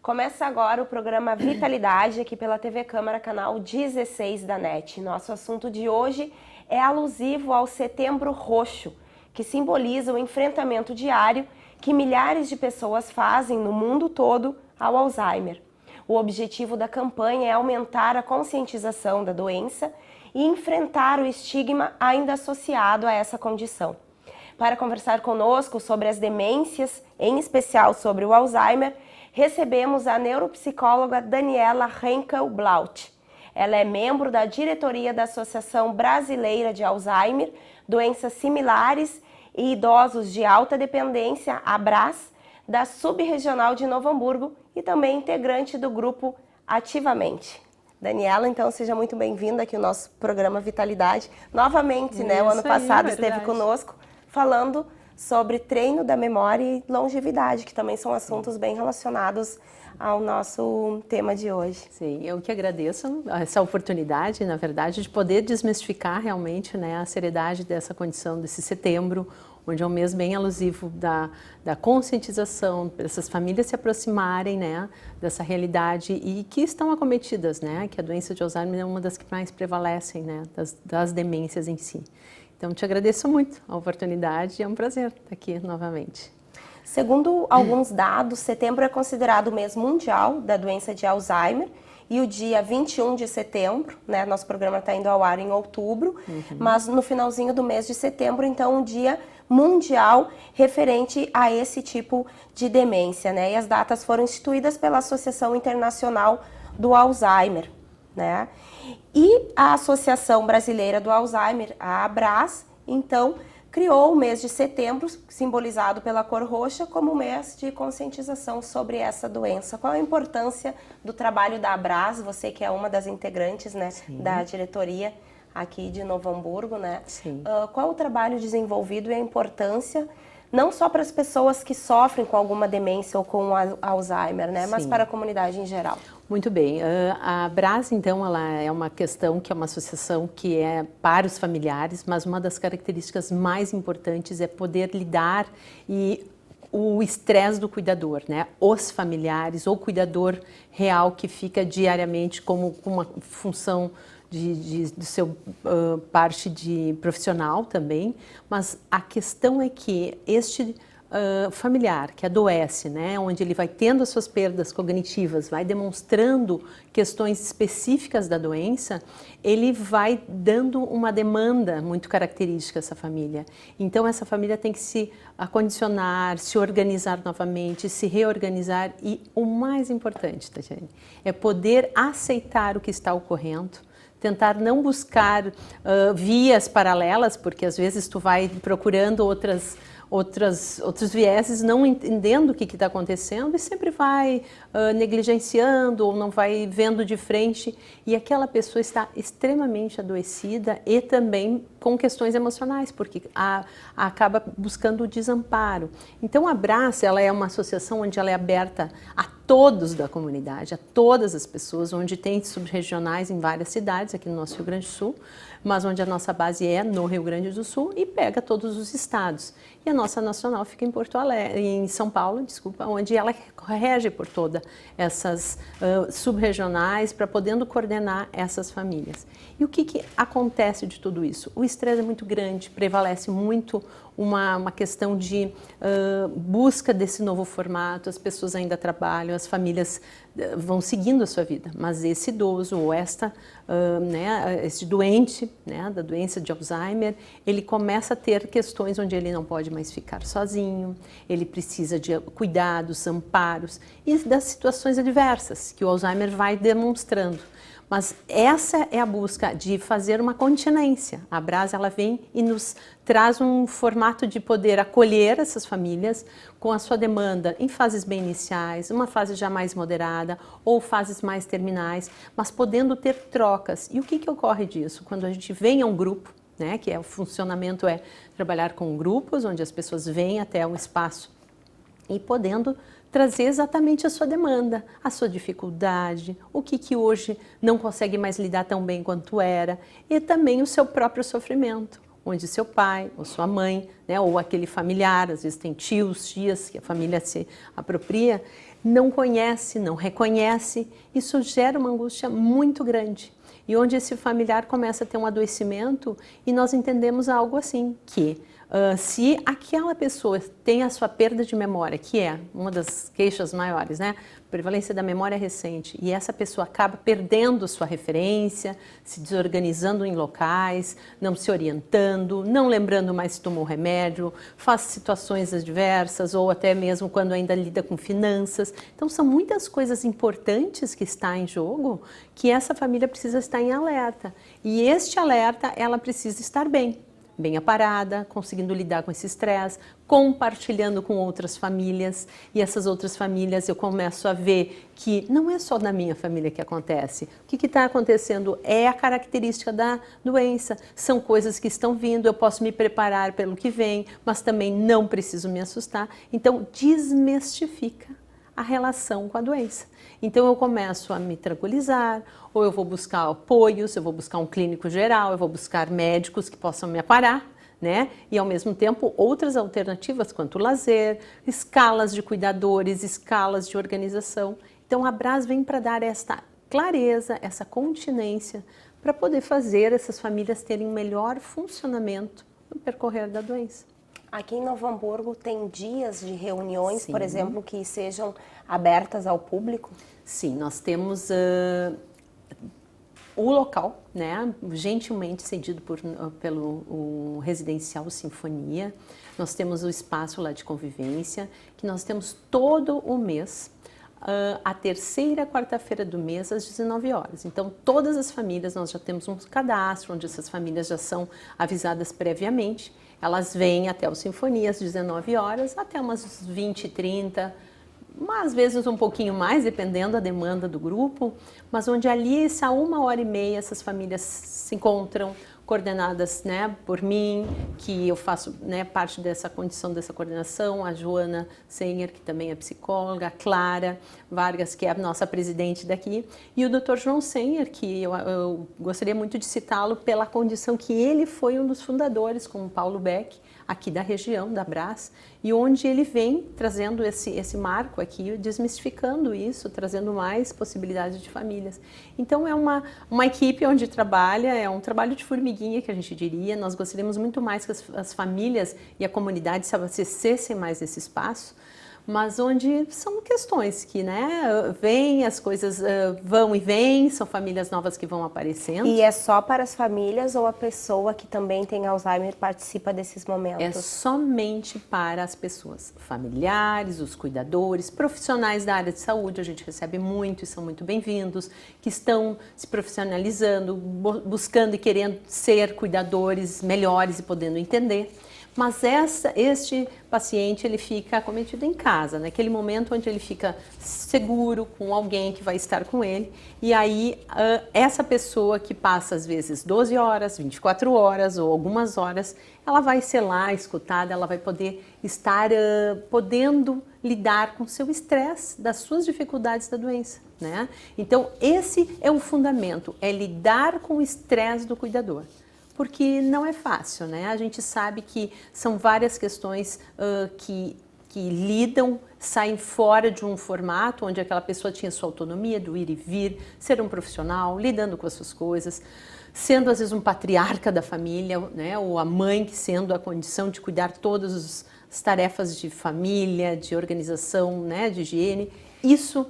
Começa agora o programa Vitalidade aqui pela TV Câmara, canal 16 da NET. Nosso assunto de hoje é alusivo ao Setembro Roxo, que simboliza o enfrentamento diário que milhares de pessoas fazem no mundo todo ao Alzheimer. O objetivo da campanha é aumentar a conscientização da doença e enfrentar o estigma ainda associado a essa condição. Para conversar conosco sobre as demências, em especial sobre o Alzheimer, recebemos a neuropsicóloga Daniela Henkel-Blaut. Ela é membro da diretoria da Associação Brasileira de Alzheimer, Doenças Similares e Idosos de Alta Dependência, ABRAS, da Subregional de Novo Hamburgo e também integrante do grupo Ativamente. Daniela, então seja muito bem-vinda aqui ao nosso programa Vitalidade. Novamente, o ano passado esteve conosco falando sobre treino da memória e longevidade, que também são assuntos bem relacionados ao nosso tema de hoje. Sim, eu que agradeço essa oportunidade, na verdade, de poder desmistificar realmente a seriedade dessa condição, desse setembro, onde é um mês bem alusivo da conscientização, para essas famílias se aproximarem dessa realidade e que estão acometidas, que a doença de Alzheimer é uma das que mais prevalecem, das demências em si. Então, te agradeço muito a oportunidade e é um prazer estar aqui novamente. Segundo alguns dados, setembro é considerado o mês mundial da doença de Alzheimer e o dia 21 de setembro, nosso programa está indo ao ar em outubro, mas no finalzinho do mês de setembro, então, um dia mundial referente a esse tipo de demência, E as datas foram instituídas pela Associação Internacional do Alzheimer, E a Associação Brasileira do Alzheimer, a ABRAS, então, criou o mês de setembro, simbolizado pela cor roxa, como mês de conscientização sobre essa doença. Qual a importância do trabalho da ABRAS, você que é uma das integrantes da diretoria aqui de Novo Hamburgo, qual o trabalho desenvolvido e a importância, não só para as pessoas que sofrem com alguma demência ou com Alzheimer, mas para a comunidade em geral? Muito bem. A ABRAS, então, ela é uma questão que é uma associação que é para os familiares, mas uma das características mais importantes é poder lidar e o estresse do cuidador, Os familiares, ou o cuidador real que fica diariamente como uma função do seu parte de profissional também, mas a questão é que este familiar que adoece, onde ele vai tendo as suas perdas cognitivas, vai demonstrando questões específicas da doença, ele vai dando uma demanda muito característica a essa família. Então essa família tem que se acondicionar, se organizar novamente, se reorganizar e o mais importante, Tatiane, é poder aceitar o que está ocorrendo, tentar não buscar vias paralelas, porque às vezes tu vai procurando outros vieses, não entendendo o que está acontecendo e sempre vai negligenciando ou não vai vendo de frente e aquela pessoa está extremamente adoecida e também com questões emocionais, porque acaba buscando o desamparo. Então a ABRAS, ela é uma associação onde ela é aberta a todos da comunidade, a todas as pessoas, onde tem subregionais em várias cidades aqui no nosso Rio Grande do Sul, mas onde a nossa base é no Rio Grande do Sul e pega todos os estados. E a nossa nacional fica em Porto Alegre, em São Paulo, onde ela rege por todas essas subregionais para podendo coordenar essas famílias. E o que acontece de tudo isso? O estresse é muito grande, prevalece muito uma questão de busca desse novo formato, as pessoas ainda trabalham, as famílias vão seguindo a sua vida, mas esse idoso ou esse doente da doença de Alzheimer, ele começa a ter questões onde ele não pode mais ficar sozinho, ele precisa de cuidados, amparos e das situações adversas que o Alzheimer vai demonstrando. Mas essa é a busca de fazer uma continência. A ABRAS, ela vem e nos traz um formato de poder acolher essas famílias com a sua demanda em fases bem iniciais, uma fase já mais moderada ou fases mais terminais, mas podendo ter trocas. E o que ocorre disso? Quando a gente vem a um grupo, que o funcionamento é trabalhar com grupos, onde as pessoas vêm até um espaço e podendo trazer exatamente a sua demanda, a sua dificuldade, o que hoje não consegue mais lidar tão bem quanto era e também o seu próprio sofrimento, onde seu pai ou sua mãe, ou aquele familiar, às vezes tem tios, tias que a família se apropria, não conhece, não reconhece, isso gera uma angústia muito grande. E onde esse familiar começa a ter um adoecimento e nós entendemos algo assim, que se aquela pessoa tem a sua perda de memória, que é uma das queixas maiores, né? Prevalência da memória recente, e essa pessoa acaba perdendo sua referência, se desorganizando em locais, não se orientando, não lembrando mais se tomou remédio, faz situações adversas ou até mesmo quando ainda lida com finanças. Então são muitas coisas importantes que estão em jogo que essa família precisa estar em alerta. E este alerta, ela precisa estar bem aparada, conseguindo lidar com esse estresse, compartilhando com outras famílias, e essas outras famílias eu começo a ver que não é só na minha família que acontece. O que está acontecendo é a característica da doença, são coisas que estão vindo, eu posso me preparar pelo que vem, mas também não preciso me assustar. Então, desmistifica a relação com a doença. Então eu começo a me tranquilizar, ou eu vou buscar apoios, eu vou buscar um clínico geral, eu vou buscar médicos que possam me aparar, né? E ao mesmo tempo outras alternativas quanto lazer, escalas de cuidadores, escalas de organização. Então a Braz vem para dar esta clareza, essa continência, para poder fazer essas famílias terem um melhor funcionamento no percorrer da doença. Aqui em Novo Hamburgo tem dias de reuniões, Sim. por exemplo, que sejam abertas ao público? Sim, nós temos o local, né, gentilmente cedido pelo Residencial Sinfonia. Nós temos o espaço lá de convivência, que nós temos todo o mês, a terceira quarta-feira do mês, às 19 horas. Então, todas as famílias, nós já temos um cadastro, onde essas famílias já são avisadas previamente. Elas vêm até o Sinfonia às 19 horas, até umas 20, 30, às vezes um pouquinho mais, dependendo da demanda do grupo, mas onde ali, essa 1h30, essas famílias se encontram, coordenadas, né, por mim, que eu faço, né, parte dessa condição, dessa coordenação, a Joana Senher, que também é psicóloga, a Clara Vargas, que é a nossa presidente daqui, e o Dr. João Senher, que eu gostaria muito de citá-lo pela condição que ele foi um dos fundadores, com o Paulo Beck, aqui da região, da Braz, e onde ele vem trazendo esse marco aqui, desmistificando isso, trazendo mais possibilidades de famílias. Então é uma equipe onde trabalha, é um trabalho de formiguinha, que a gente diria. Nós gostaríamos muito mais que as famílias e a comunidade se abastecessem mais desse espaço, mas onde são questões que, né, vêm, as coisas vão e vêm, são famílias novas que vão aparecendo. E é só para as famílias ou a pessoa que também tem Alzheimer participa desses momentos? É somente para as pessoas, familiares, os cuidadores, profissionais da área de saúde, a gente recebe muito e são muito bem-vindos, que estão se profissionalizando, buscando e querendo ser cuidadores melhores e podendo entender. Mas este paciente, ele fica acometido em casa, naquele momento onde ele fica seguro com alguém que vai estar com ele. E aí, essa pessoa que passa, às vezes, 12 horas, 24 horas ou algumas horas, ela vai ser lá escutada, ela vai poder estar podendo lidar com o seu estresse, das suas dificuldades da doença, né? Então, esse é o fundamento, é lidar com o estresse do cuidador. Porque não é fácil, né? A gente sabe que são várias questões que lidam, saem fora de um formato onde aquela pessoa tinha sua autonomia do ir e vir, ser um profissional, lidando com as suas coisas, sendo às vezes um patriarca da família, né? Ou a mãe que sendo a condição de cuidar todas as tarefas de família, de organização, né? De higiene. Isso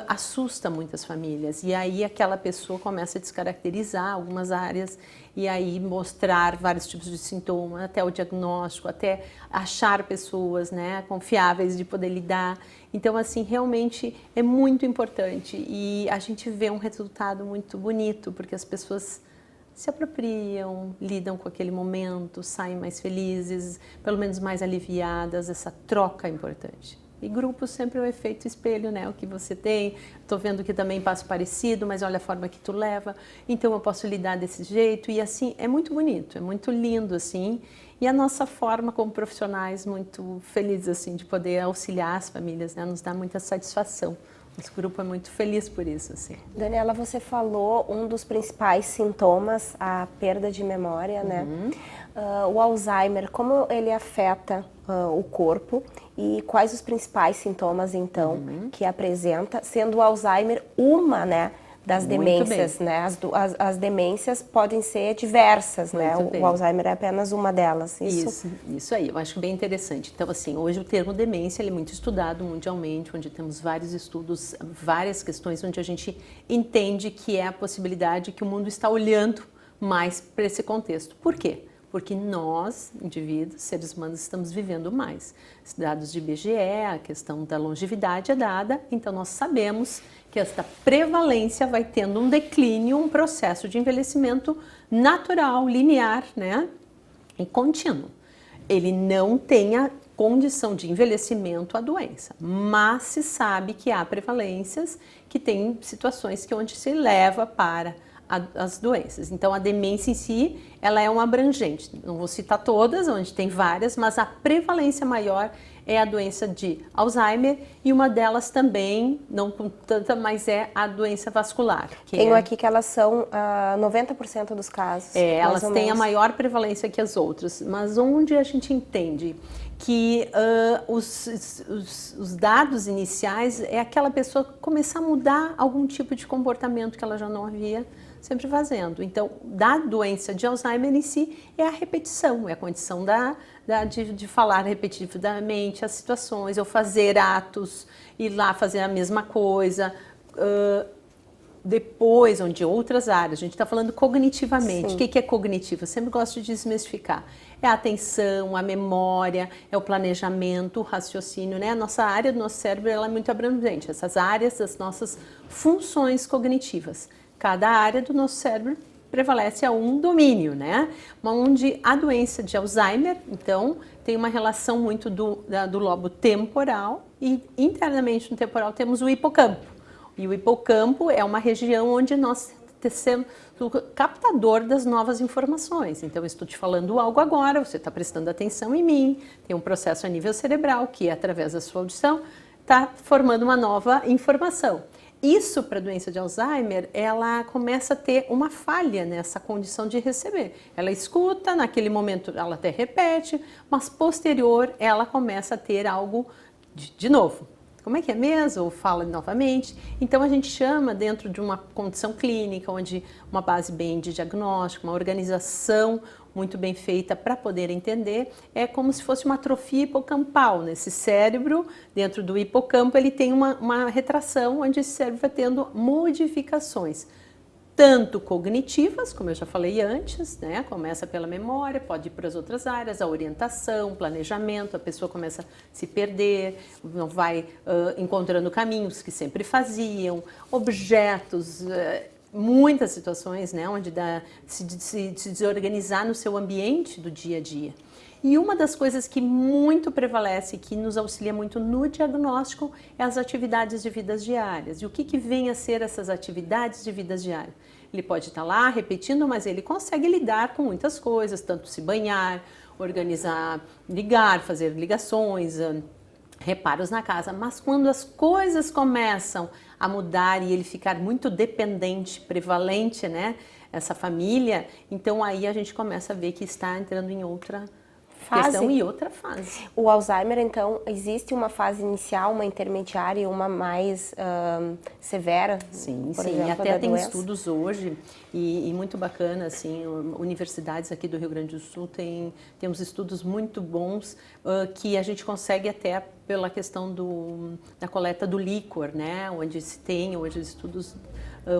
assusta muitas famílias, e aí aquela pessoa começa a descaracterizar algumas áreas e aí mostrar vários tipos de sintomas, até o diagnóstico, até achar pessoas, né, confiáveis de poder lidar. Então, assim, realmente é muito importante e a gente vê um resultado muito bonito, porque as pessoas se apropriam, lidam com aquele momento, saem mais felizes, pelo menos mais aliviadas. Essa troca é importante. E grupo sempre é o efeito espelho, né? O que você tem, estou vendo que também passo parecido, mas olha a forma que tu leva, então eu posso lidar desse jeito. E assim, é muito bonito, é muito lindo, assim. E a nossa forma como profissionais, muito felizes, assim, de poder auxiliar as famílias, né? Nos dá muita satisfação Esse grupo é muito feliz por isso, assim. Daniela, você falou um dos principais sintomas, a perda de memória, né? O Alzheimer, como ele afeta o corpo e quais os principais sintomas, então, que apresenta, sendo o Alzheimer uma, né, das Muito demências, bem. né? As demências podem ser diversas, né? Muito bem. O Alzheimer é apenas uma delas. Isso aí, eu acho bem interessante. Então, assim, hoje o termo demência ele é muito estudado mundialmente, onde temos vários estudos, várias questões onde a gente entende que é a possibilidade que o mundo está olhando mais para esse contexto. Por quê? Porque nós, indivíduos, seres humanos, estamos vivendo mais. Os dados de IBGE, a questão da longevidade é dada, então nós sabemos que esta prevalência vai tendo um declínio, um processo de envelhecimento natural, linear, né? E contínuo. Ele não tem a condição de envelhecimento à doença, mas se sabe que há prevalências que tem situações que onde se leva para as doenças. Então, a demência em si, ela é um abrangente. Não vou citar todas, onde tem várias, mas a prevalência maior é a doença de Alzheimer e uma delas também, não com tanta, mas é a doença vascular. Tenho aqui que elas são 90% dos casos. Elas têm a maior prevalência que as outras, mas onde a gente entende que os dados iniciais é aquela pessoa começar a mudar algum tipo de comportamento que ela já não havia sempre fazendo. Então, da doença de Alzheimer em si é a repetição, é a condição de falar repetidamente as situações, ou fazer atos, ir lá fazer a mesma coisa. Depois, onde outras áreas, a gente está falando cognitivamente. Sim. O que é cognitivo? Eu sempre gosto de desmistificar. É a atenção, a memória, é o planejamento, o raciocínio, né? A nossa área do nosso cérebro ela é muito abrangente. Essas áreas das nossas funções cognitivas. Cada área do nosso cérebro prevalece a um domínio, né? Onde a doença de Alzheimer, então, tem uma relação muito do lobo temporal e internamente no temporal temos o hipocampo. E o hipocampo é uma região onde nós temos o captador das novas informações. Então, eu estou te falando algo agora, você está prestando atenção em mim, tem um processo a nível cerebral que, através da sua audição, está formando uma nova informação. Isso, para a doença de Alzheimer, ela começa a ter uma falha nessa condição de receber. Ela escuta, naquele momento ela até repete, mas posterior ela começa a ter algo de novo. Como é que é mesmo? Ou fala novamente. Então, a gente chama, dentro de uma condição clínica, onde uma base bem de diagnóstico, uma organização muito bem feita para poder entender, é como se fosse uma atrofia hipocampal. Nesse cérebro, dentro do hipocampo, ele tem uma retração, onde esse cérebro vai tendo modificações, tanto cognitivas, como eu já falei antes, né? Começa pela memória, pode ir para as outras áreas, a orientação, planejamento, a pessoa começa a se perder, não vai encontrando caminhos que sempre faziam, objetos, muitas situações, né? Onde dá se desorganizar no seu ambiente do dia a dia. E uma das coisas que muito prevalece, que nos auxilia muito no diagnóstico, é as atividades de vidas diárias. E o que vem a ser essas atividades de vidas diárias? Ele pode estar lá repetindo, mas ele consegue lidar com muitas coisas, tanto se banhar, organizar, ligar, fazer ligações, reparos na casa. Mas quando as coisas começam a mudar e ele ficar muito dependente, prevalente, né? Essa família, então aí a gente começa a ver que está entrando em outra questão e outra fase. O Alzheimer, então, existe uma fase inicial, uma intermediária e uma mais severa? Sim, por sim. exemplo, Até tem doença? estudos hoje e muito bacana, assim, universidades aqui do Rio Grande do Sul temos estudos muito bons que a gente consegue até pela questão da coleta do líquor, né? Onde se tem hoje estudos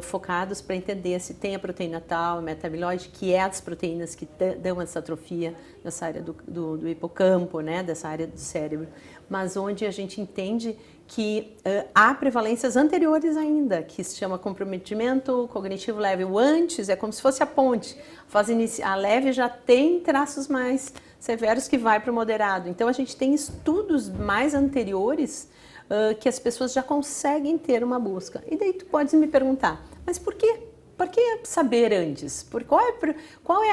focados para entender se tem a proteína tal, metamiloide, que é as proteínas que dão essa atrofia nessa área do hipocampo, né, dessa área do cérebro, mas onde a gente entende que há prevalências anteriores ainda, que se chama comprometimento cognitivo leve. O antes é como se fosse a ponte, a leve já tem traços mais severos que vai para o moderado. Então a gente tem estudos mais anteriores que as pessoas já conseguem ter uma busca. E daí tu podes me perguntar, mas por quê? por que saber antes? Qual é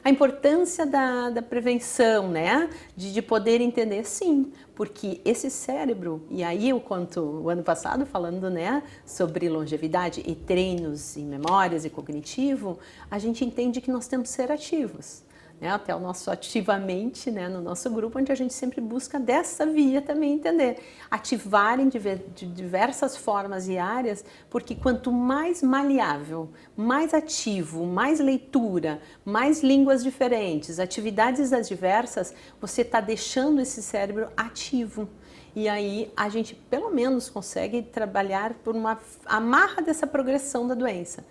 a importância da prevenção, né? De poder entender, sim, porque esse cérebro, e aí eu conto o ano passado falando, né, sobre longevidade e treinos em memórias e cognitivo, a gente entende que nós temos que ser ativos. Né, até o nosso ativamente, né, no nosso grupo, onde a gente sempre busca dessa via também entender, ativar de diversas formas e áreas, porque quanto mais maleável, mais ativo, mais leitura, mais línguas diferentes, atividades diversas, você está deixando esse cérebro ativo. E aí a gente pelo menos consegue trabalhar por uma amarra dessa progressão da doença.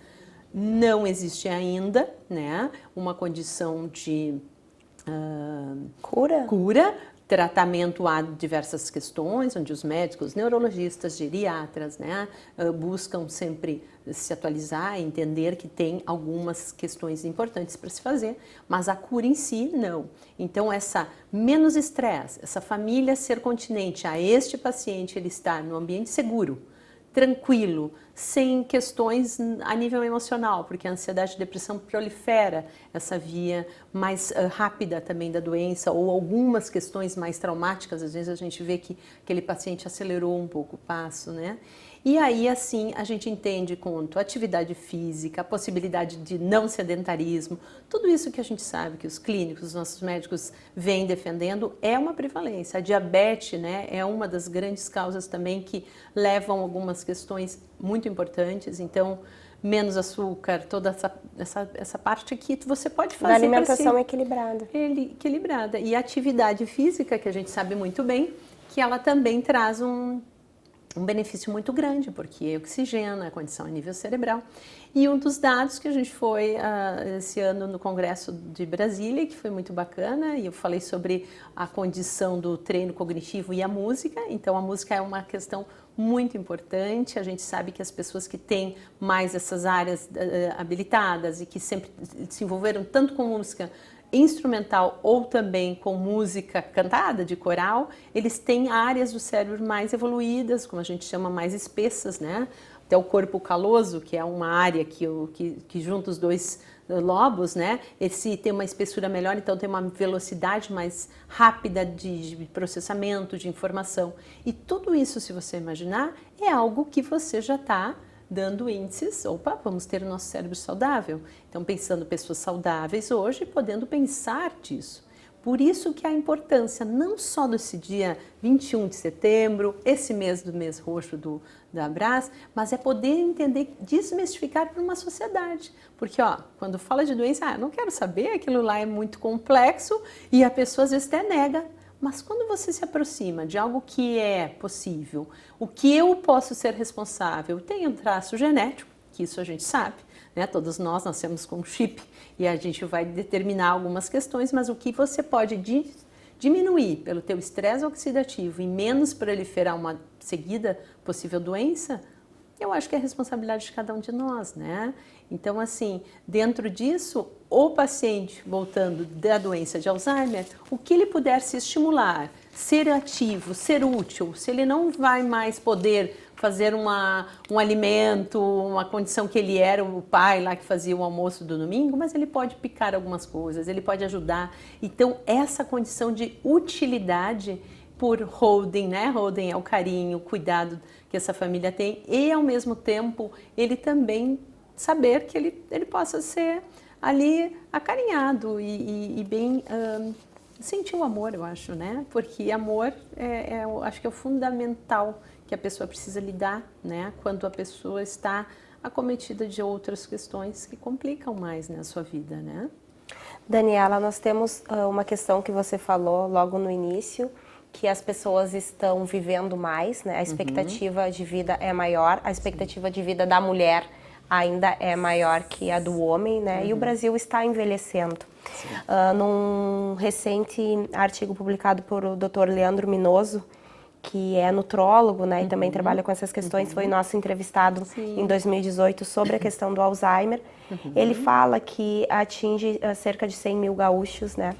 Não existe ainda, né, uma condição de cura, tratamento a diversas questões, onde os médicos, neurologistas, geriatras, né, buscam sempre se atualizar e entender que tem algumas questões importantes para se fazer, mas a cura em si, não. Então, essa menos estresse, essa família ser continente a este paciente, ele estar no ambiente seguro, tranquilo, sem questões a nível emocional, porque a ansiedade e depressão prolifera essa via mais rápida também da doença, ou algumas questões mais traumáticas, às vezes a gente vê que aquele paciente acelerou um pouco o passo, né? E aí, assim, a gente entende quanto a atividade física, a possibilidade de não sedentarismo, tudo isso que a gente sabe que os clínicos, os nossos médicos vêm defendendo, é uma prevalência. A diabetes, né, é uma das grandes causas também que levam algumas questões muito importantes, então menos açúcar, toda essa parte que você pode fazer. Da alimentação equilibrada. Equilibrada. E a atividade física, que a gente sabe muito bem, que ela também traz um benefício muito grande, porque oxigena a condição a nível cerebral. E um dos dados que a gente foi esse ano no Congresso de Brasília, que foi muito bacana, e eu falei sobre a condição do treino cognitivo e a música. Então, a música é uma questão muito importante. A gente sabe que as pessoas que têm mais essas áreas habilitadas e que sempre se envolveram tanto com música instrumental ou também com música cantada, de coral, eles têm áreas do cérebro mais evoluídas, como a gente chama, mais espessas, né? Até o corpo caloso, que é uma área que junta os dois lobos, né? Esse tem uma espessura melhor, então tem uma velocidade mais rápida de processamento de informação. E tudo isso, se você imaginar, é algo que você já está dando índices, vamos ter o nosso cérebro saudável. Então, pensando pessoas saudáveis hoje, podendo pensar disso. Por isso que a importância não só desse dia 21 de setembro, esse mês do mês roxo da Abras, mas é poder entender, desmistificar para uma sociedade. Porque, quando fala de doença, não quero saber, aquilo lá é muito complexo e a pessoa às vezes até nega. Mas quando você se aproxima de algo que é possível, o que eu posso ser responsável, tem um traço genético, que isso a gente sabe, né? Todos nós nascemos com um chip e a gente vai determinar algumas questões, mas o que você pode diminuir pelo teu estresse oxidativo e menos proliferar uma seguida possível doença, eu acho que é responsabilidade de cada um de nós, né? Então, assim, dentro disso, o paciente, voltando da doença de Alzheimer, o que ele puder se estimular, ser ativo, ser útil, se ele não vai mais poder fazer um alimento, uma condição que ele era o pai lá que fazia o almoço do domingo, mas ele pode picar algumas coisas, ele pode ajudar. Então, essa condição de utilidade por holding, né? Holding é o carinho, o cuidado que essa família tem e, ao mesmo tempo, ele também saber que ele possa ser ali acarinhado e bem sentir o amor, eu acho, né? Porque amor eu acho que é o fundamental que a pessoa precisa lidar, né? Quando a pessoa está acometida de outras questões que complicam mais, né, a sua vida, né? Daniela, nós temos uma questão que você falou logo no início, que as pessoas estão vivendo mais, né? A expectativa de vida é maior, a expectativa de vida da mulher ainda é maior que a do homem, né? E o Brasil está envelhecendo. Num recente artigo publicado por o Dr. Leandro Minoso, que é nutrólogo, né? E também trabalha com essas questões, foi nosso entrevistado em 2018 sobre a questão do Alzheimer. Ele fala que atinge cerca de 100 mil gaúchos, né?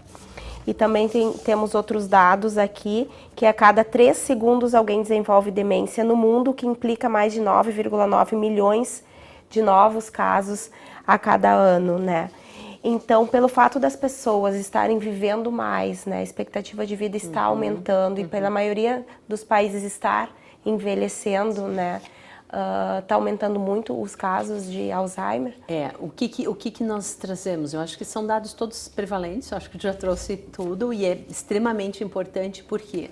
E também temos outros dados aqui, que a cada 3 segundos alguém desenvolve demência no mundo, que implica mais de 9,9 milhões de novos casos a cada ano, né? Então, pelo fato das pessoas estarem vivendo mais, né, a expectativa de vida está aumentando e pela maioria dos países estar envelhecendo, né, está aumentando muito os casos de Alzheimer. O que nós trazemos? Eu acho que são dados todos prevalentes, eu acho que já trouxe tudo e é extremamente importante porque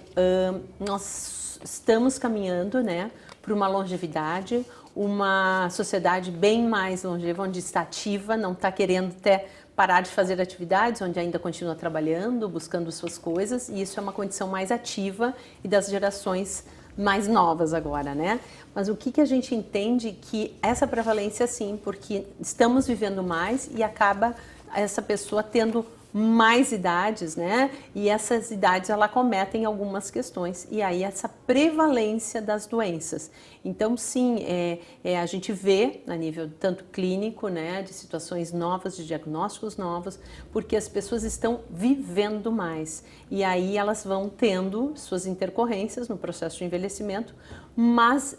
nós estamos caminhando, né, para uma longevidade, uma sociedade bem mais longeva, onde está ativa, não está querendo até parar de fazer atividades, onde ainda continua trabalhando, buscando suas coisas, e isso é uma condição mais ativa e das gerações mais novas agora, né? Mas o que a gente entende que essa prevalência sim, porque estamos vivendo mais e acaba essa pessoa tendo mais idades, né? E essas idades ela cometem algumas questões e aí essa prevalência das doenças. Então sim, a gente vê a nível tanto clínico, né, de situações novas, de diagnósticos novos, porque as pessoas estão vivendo mais e aí elas vão tendo suas intercorrências no processo de envelhecimento, mas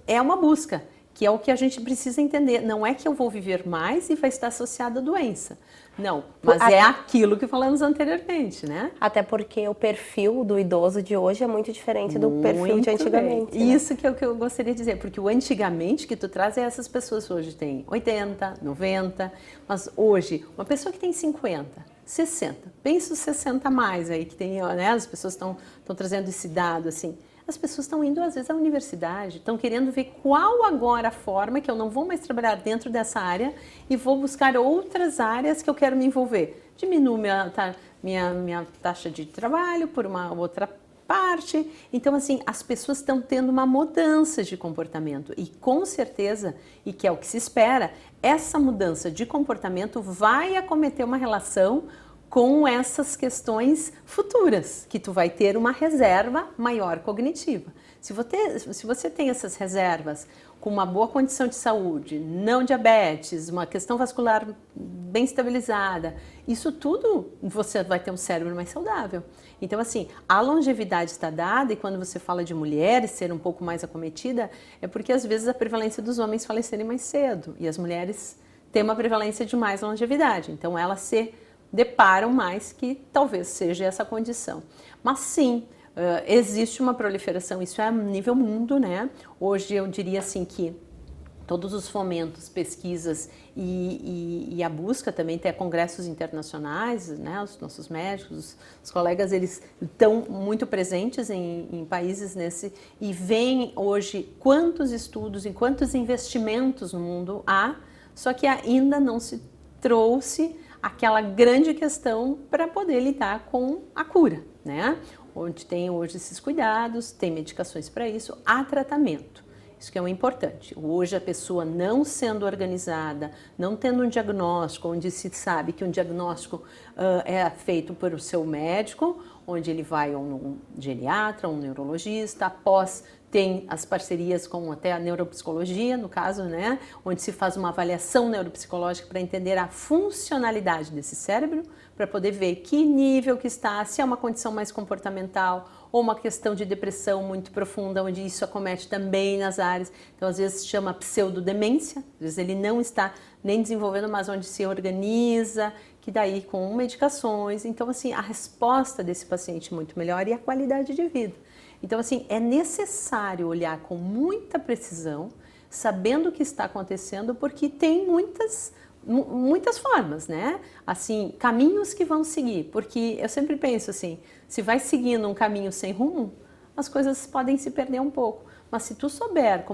é uma busca. Que é o que a gente precisa entender. Não é que eu vou viver mais e vai estar associado à doença. Não, mas é aquilo que falamos anteriormente, né? Até porque o perfil do idoso de hoje é muito diferente do perfil de antigamente. Né? Isso que é o que eu gostaria de dizer, porque o antigamente que tu traz é essas pessoas hoje têm 80, 90, mas hoje, uma pessoa que tem 50, 60, pensa os 60 a mais aí, que tem, né? As pessoas estão trazendo esse dado, assim. As pessoas estão indo, às vezes, à universidade, estão querendo ver qual agora a forma que eu não vou mais trabalhar dentro dessa área e vou buscar outras áreas que eu quero me envolver. Diminuo minha taxa de trabalho por uma outra parte. Então, assim, as pessoas estão tendo uma mudança de comportamento e, com certeza, e que é o que se espera, essa mudança de comportamento vai acometer uma relação com essas questões futuras, que tu vai ter uma reserva maior cognitiva. Se você tem essas reservas com uma boa condição de saúde, não diabetes, uma questão vascular bem estabilizada, isso tudo você vai ter um cérebro mais saudável. Então, assim, a longevidade está dada e quando você fala de mulheres ser um pouco mais acometida, é porque às vezes a prevalência dos homens falecerem mais cedo e as mulheres têm uma prevalência de mais longevidade. Então, elas se deparam mais que talvez seja essa condição. Mas sim, existe uma proliferação, isso é a nível mundo, né? Hoje eu diria assim que todos os fomentos, pesquisas e a busca também, tem congressos internacionais, né? Os nossos médicos, os colegas, eles estão muito presentes em países nesse e veem hoje quantos estudos e quantos investimentos no mundo há, só que ainda não se trouxe aquela grande questão para poder lidar com a cura, né? Onde tem hoje esses cuidados, tem medicações para isso, há tratamento. Isso que é o importante. Hoje a pessoa não sendo organizada, não tendo um diagnóstico, onde se sabe que um diagnóstico é feito por o seu médico, onde ele vai a um geriatra, um neurologista, após tem as parcerias com até a neuropsicologia, no caso, né, onde se faz uma avaliação neuropsicológica para entender a funcionalidade desse cérebro, para poder ver que nível que está, se é uma condição mais comportamental ou uma questão de depressão muito profunda, onde isso acomete também nas áreas. Então, às vezes, se chama pseudodemência, às vezes ele não está nem desenvolvendo, mas onde se organiza, que daí com medicações. Então, assim, a resposta desse paciente é muito melhor e a qualidade de vida. Então, assim, é necessário olhar com muita precisão, sabendo o que está acontecendo, porque tem muitas formas, né? Assim, caminhos que vão seguir, porque eu sempre penso assim, se vai seguindo um caminho sem rumo, as coisas podem se perder um pouco. Mas se tu souber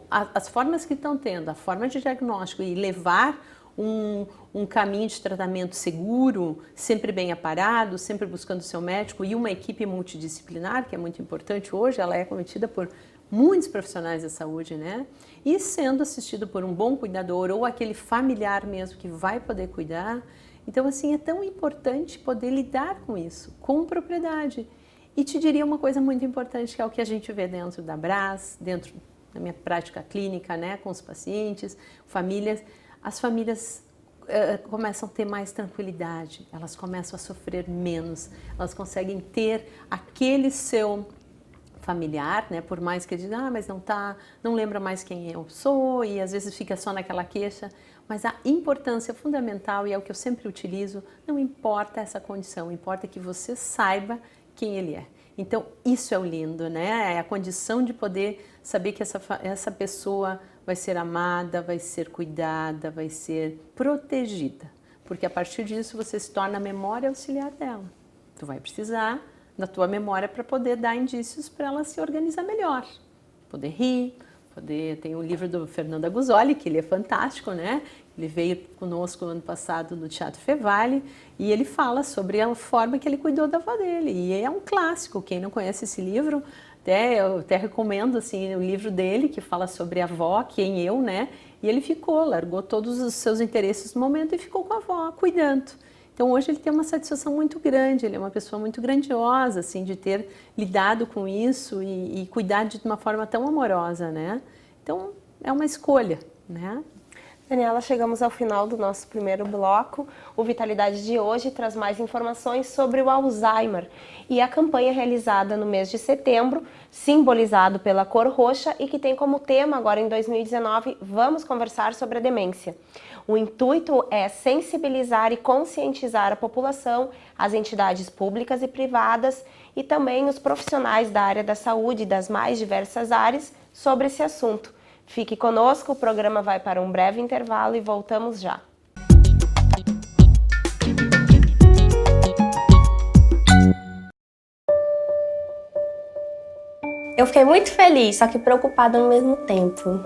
as formas que estão tendo, a forma de diagnóstico e levar um caminho de tratamento seguro, sempre bem aparado, sempre buscando o seu médico e uma equipe multidisciplinar, que é muito importante hoje, ela é cometida por muitos profissionais da saúde, né? E sendo assistido por um bom cuidador ou aquele familiar mesmo que vai poder cuidar. Então, assim, é tão importante poder lidar com isso, com propriedade. E te diria uma coisa muito importante, que é o que a gente vê dentro da Brás, dentro da minha prática clínica, né, com os pacientes, famílias. As famílias começam a ter mais tranquilidade, elas começam a sofrer menos, elas conseguem ter aquele seu familiar, né? Por mais que ele diga, mas não lembra mais quem eu sou e às vezes fica só naquela queixa. Mas a importância fundamental, e é o que eu sempre utilizo, não importa essa condição, importa que você saiba quem ele é. Então, isso é o lindo, né? É a condição de poder saber que essa pessoa vai ser amada, vai ser cuidada, vai ser protegida. Porque a partir disso você se torna a memória auxiliar dela. Tu vai precisar da tua memória para poder dar indícios para ela se organizar melhor. Poder rir, tem o livro do Fernando Aguzoli, que ele é fantástico, né? Ele veio conosco ano passado no Teatro Fevale e ele fala sobre a forma que ele cuidou da avó dele. E é um clássico, quem não conhece esse livro, eu até recomendo assim, o livro dele, que fala sobre a avó, quem eu, né? E ele largou todos os seus interesses no momento e ficou com a avó, cuidando. Então hoje ele tem uma satisfação muito grande, ele é uma pessoa muito grandiosa, assim, de ter lidado com isso e cuidar de uma forma tão amorosa, né? Então é uma escolha, né? Daniela, chegamos ao final do nosso primeiro bloco. O Vitalidade de hoje traz mais informações sobre o Alzheimer e a campanha realizada no mês de setembro, simbolizado pela cor roxa e que tem como tema agora em 2019, vamos conversar sobre a demência. O intuito é sensibilizar e conscientizar a população, as entidades públicas e privadas e também os profissionais da área da saúde e das mais diversas áreas sobre esse assunto. Fique conosco, o programa vai para um breve intervalo e voltamos já. Eu fiquei muito feliz, só que preocupada ao mesmo tempo.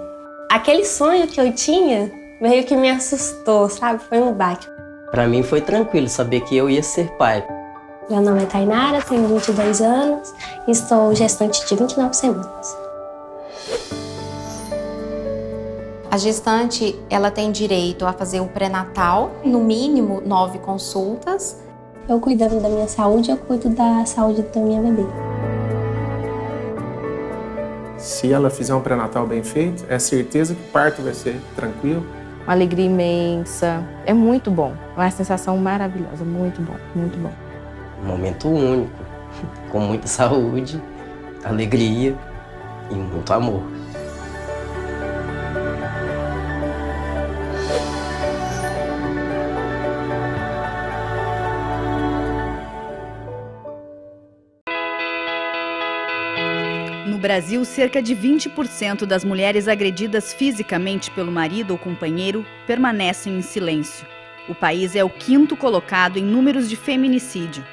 Aquele sonho que eu tinha meio que me assustou, sabe? Foi um baque. Para mim foi tranquilo saber que eu ia ser pai. Meu nome é Tainara, tenho 22 anos e estou gestante de 29 semanas. A gestante, ela tem direito a fazer o pré-natal, no mínimo 9 consultas. Eu cuidando da minha saúde, eu cuido da saúde da minha bebê. Se ela fizer um pré-natal bem feito, é certeza que o parto vai ser tranquilo. Uma alegria imensa, é muito bom, uma sensação maravilhosa, muito bom, muito bom. Um momento único, com muita saúde, alegria e muito amor. No Brasil, cerca de 20% das mulheres agredidas fisicamente pelo marido ou companheiro permanecem em silêncio. O país é o 5º colocado em números de feminicídio.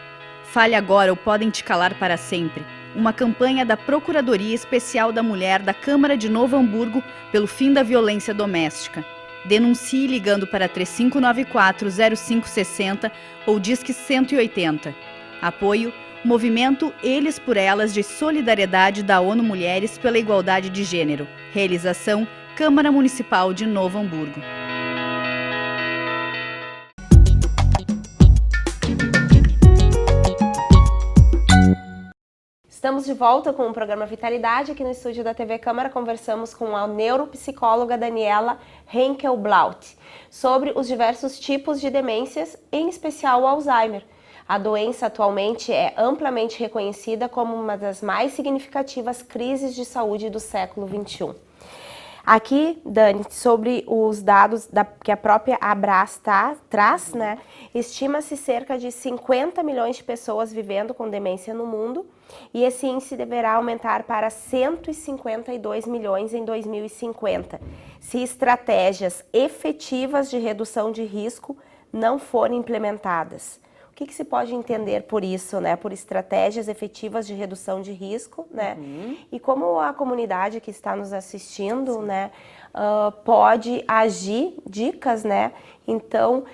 Fale agora ou podem te calar para sempre. Uma campanha da Procuradoria Especial da Mulher da Câmara de Novo Hamburgo pelo fim da violência doméstica. Denuncie ligando para 3594-0560 ou Disque 180. Apoio Movimento Eles por Elas de Solidariedade da ONU Mulheres pela Igualdade de Gênero. Realização Câmara Municipal de Novo Hamburgo. Estamos de volta com o programa Vitalidade. Aqui no estúdio da TV Câmara conversamos com a neuropsicóloga Daniela Henkel-Blaut sobre os diversos tipos de demências, em especial o Alzheimer. A doença atualmente é amplamente reconhecida como uma das mais significativas crises de saúde do século XXI. Aqui, Dani, sobre os dados que a própria Abras traz, né, estima-se cerca de 50 milhões de pessoas vivendo com demência no mundo e esse índice deverá aumentar para 152 milhões em 2050, se estratégias efetivas de redução de risco não forem implementadas. O que se pode entender por isso, né? Por estratégias efetivas de redução de risco, né? E como a comunidade que está nos assistindo, né, pode agir, dicas, né? Então,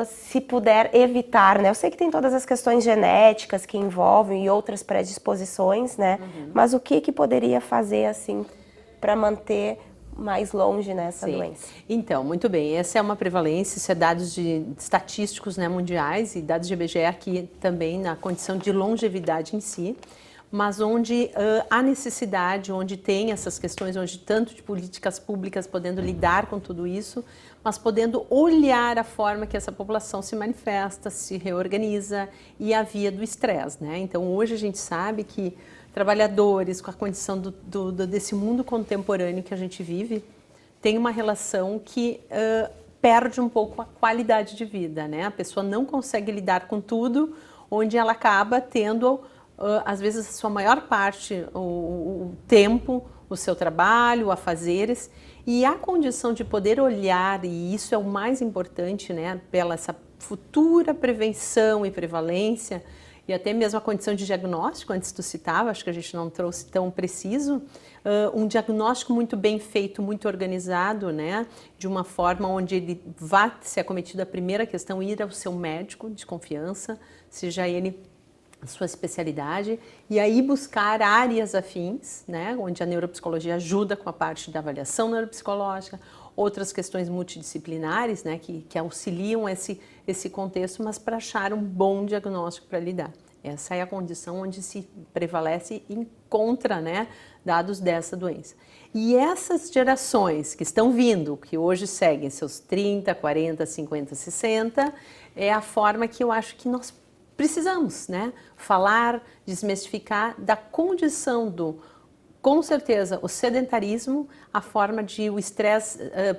se puder evitar, né? Eu sei que tem todas as questões genéticas que envolvem e outras predisposições, né? Mas o que poderia fazer, assim, para manter mais longe nessa doença? Então, muito bem, essa é uma prevalência, isso é dados estatísticos, né, mundiais e dados de IBGE aqui também na condição de longevidade em si, mas onde há necessidade, onde tem essas questões, onde tanto de políticas públicas podendo lidar com tudo isso, mas podendo olhar a forma que essa população se manifesta, se reorganiza e a via do estresse, né? Então, hoje a gente sabe que trabalhadores, com a condição desse mundo contemporâneo que a gente vive, tem uma relação que perde um pouco a qualidade de vida, né? A pessoa não consegue lidar com tudo, onde ela acaba tendo, às vezes, a sua maior parte, o tempo, o seu trabalho, afazeres, e a condição de poder olhar, e isso é o mais importante, né? Pela essa futura prevenção e prevalência, e até mesmo a condição de diagnóstico, antes tu citava, acho que a gente não trouxe tão preciso, um diagnóstico muito bem feito, muito organizado, né? De uma forma onde ele vai ser acometido a primeira questão, ir ao seu médico de confiança, seja ele a sua especialidade, e aí buscar áreas afins, né? Onde a neuropsicologia ajuda com a parte da avaliação neuropsicológica, outras questões multidisciplinares, né, que auxiliam esse contexto, mas para achar um bom diagnóstico para lidar. Essa é a condição onde se prevalece e encontra, né, dados dessa doença. E essas gerações que estão vindo, que hoje seguem seus 30, 40, 50, 60, é a forma que eu acho que nós precisamos, né, falar, desmistificar da condição com certeza, o sedentarismo, a forma de o estresse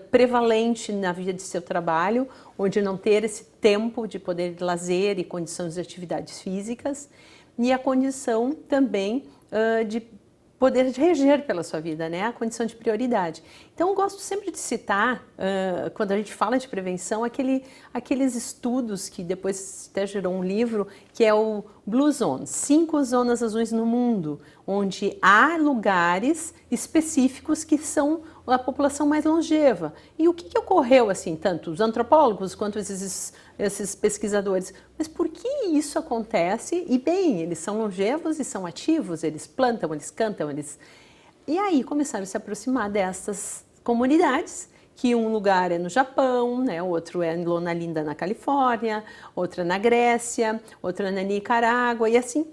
prevalente na vida de seu trabalho, onde não ter esse tempo de poder de lazer e condições de atividades físicas, e a condição também de poder reger pela sua vida, né? A condição de prioridade. Então, eu gosto sempre de citar, quando a gente fala de prevenção, aqueles estudos que depois até gerou um livro, que é o Blue Zone, 5 zonas azuis no mundo, onde há lugares específicos que são a população mais longeva. E o que ocorreu, assim, tanto os antropólogos quanto esses pesquisadores? Mas por que isso acontece? E bem, eles são longevos e são ativos, eles plantam, eles cantam, eles... E aí começaram a se aproximar dessas comunidades, que um lugar é no Japão, né, outro é em Loma Linda, na Califórnia, outra na Grécia, outra na Nicarágua, e assim,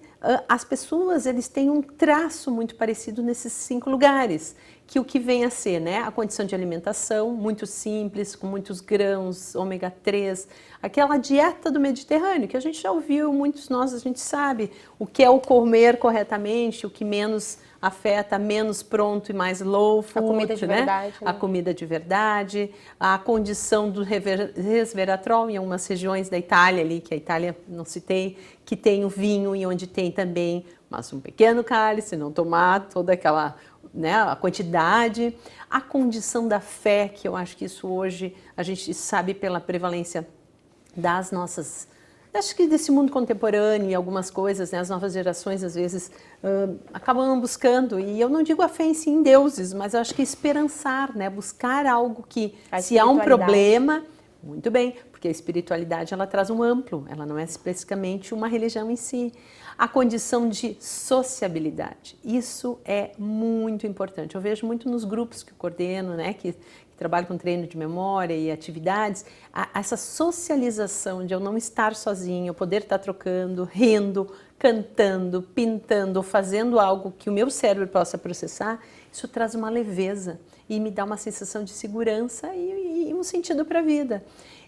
as pessoas, eles têm um traço muito parecido nesses 5 lugares, que o que vem a ser, né, a condição de alimentação muito simples, com muitos grãos, ômega 3, aquela dieta do Mediterrâneo, que a gente já ouviu, muitos nós, a gente sabe o que é o comer corretamente, o que menos afeta, menos pronto e mais low food, a comida de verdade, né? A comida de verdade, a condição do resveratrol em algumas regiões da Itália ali, que a Itália não citei, que tem o vinho e onde tem também, mas um pequeno cálice, não tomar toda aquela, né, a quantidade, a condição da fé, que eu acho que isso hoje a gente sabe pela prevalência das nossas, acho que desse mundo contemporâneo e algumas coisas, né, as novas gerações às vezes acabam buscando, e eu não digo a fé em si em deuses, mas eu acho que esperançar, né, buscar algo que, se há um problema, muito bem, porque a espiritualidade ela traz um amplo, ela não é especificamente uma religião em si. A condição de sociabilidade, isso é muito importante. Eu vejo muito nos grupos que eu coordeno, né, que trabalho com treino de memória e atividades, essa socialização de eu não estar sozinha, eu poder estar trocando, rindo, cantando, pintando, fazendo algo que o meu cérebro possa processar, isso traz uma leveza e me dá uma sensação de segurança e um sentido para a vida.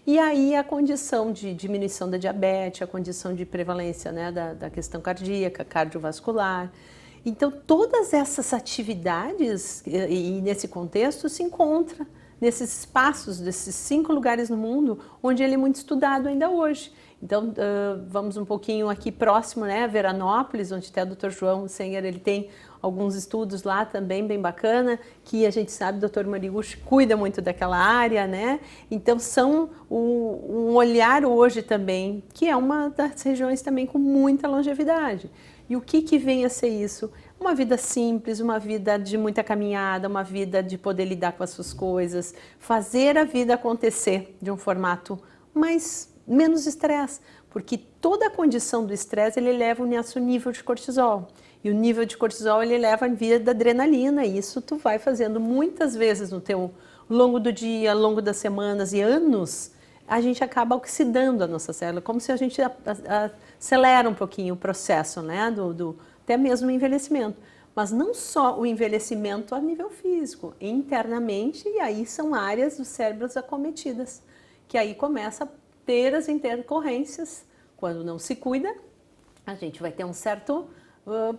E aí a condição de diminuição da diabetes, a condição de prevalência, né, da questão cardíaca, cardiovascular. Então, todas essas atividades, e nesse contexto, se encontra nesses espaços, desses 5 lugares no mundo, onde ele é muito estudado ainda hoje. Então, vamos um pouquinho aqui próximo, né, Veranópolis, onde até o Dr. João Senger, ele tem alguns estudos lá também bem bacana, que a gente sabe, o Dr. Mariucci cuida muito daquela área, né? Então, são um olhar hoje também, que é uma das regiões também com muita longevidade. E o que vem a ser isso? Uma vida simples, uma vida de muita caminhada, uma vida de poder lidar com as suas coisas, fazer a vida acontecer de um formato menos estresse, porque toda a condição do estresse ele eleva o nosso nível de cortisol. E o nível de cortisol ele eleva a via da adrenalina, e isso tu vai fazendo muitas vezes no teu longo do dia, ao longo das semanas e anos, a gente acaba oxidando a nossa célula, como se a gente acelera um pouquinho o processo, né, até mesmo o envelhecimento. Mas não só o envelhecimento a nível físico, internamente, e aí são áreas dos cérebros acometidas, que aí começa a ter as intercorrências. Quando não se cuida, a gente vai ter um certo